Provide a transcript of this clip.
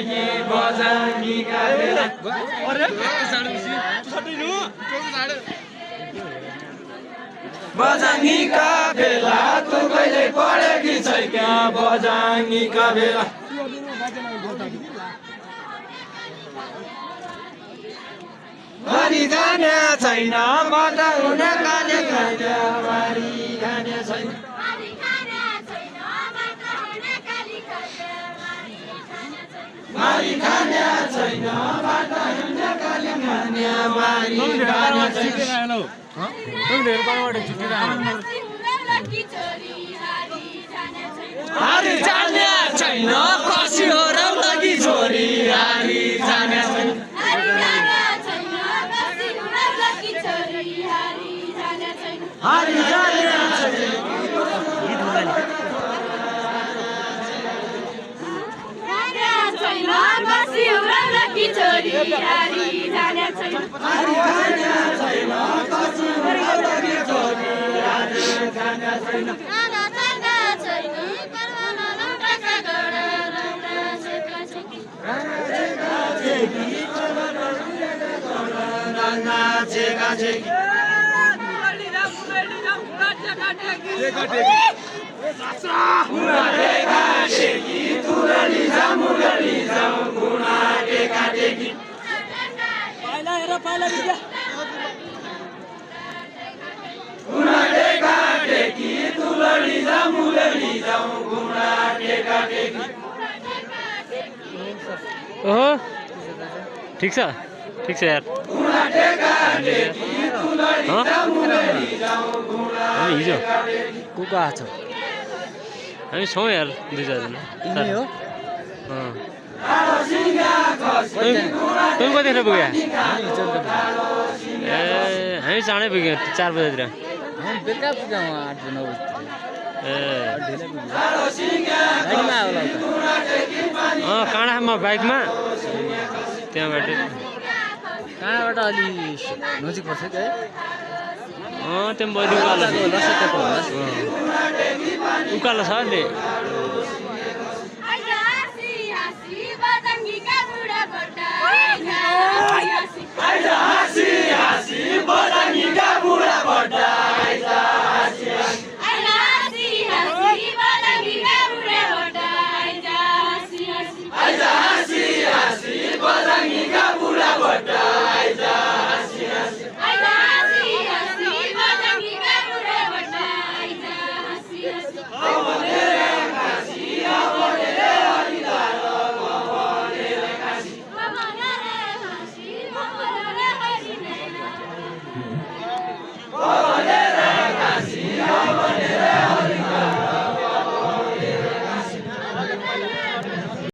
कि बजाङीका बेला बजाङीका बेला तँ कहिले पढेकी छै क्या बजाङीका बेला बारी जाने छैन बताउन काले खाने बारी खाने छैन बारी खाने छैन बताउन काले खाने बारी खाने छैन हारी जाने छैन कसी हो र लगी छोरी हारी जाने छैन हारी जाने छैन कसी हो र लगी छोरी हारी जाने छैन हारी जाने छैन कसी हो र लगी छोरी हारी जाने छैन ओहो ठीक छ यार हामी हिजो को को आछ हामी छौँ यार दुई चारजना तिमी हो तुम कतिखेर पुग्यो हामी ए हामी चाँडै पुग्यो 4 बजेतिर बेलुका पुग्यौँ 8 9 बजीतिर ए गाडीमा होला काँडामा बाइकमा त्यहाँबाट कहाँबाट अलि नजिक पर्छ कि है त्यहाँ बहिनी उकालो होला सकेको होला उकालो छ अहिले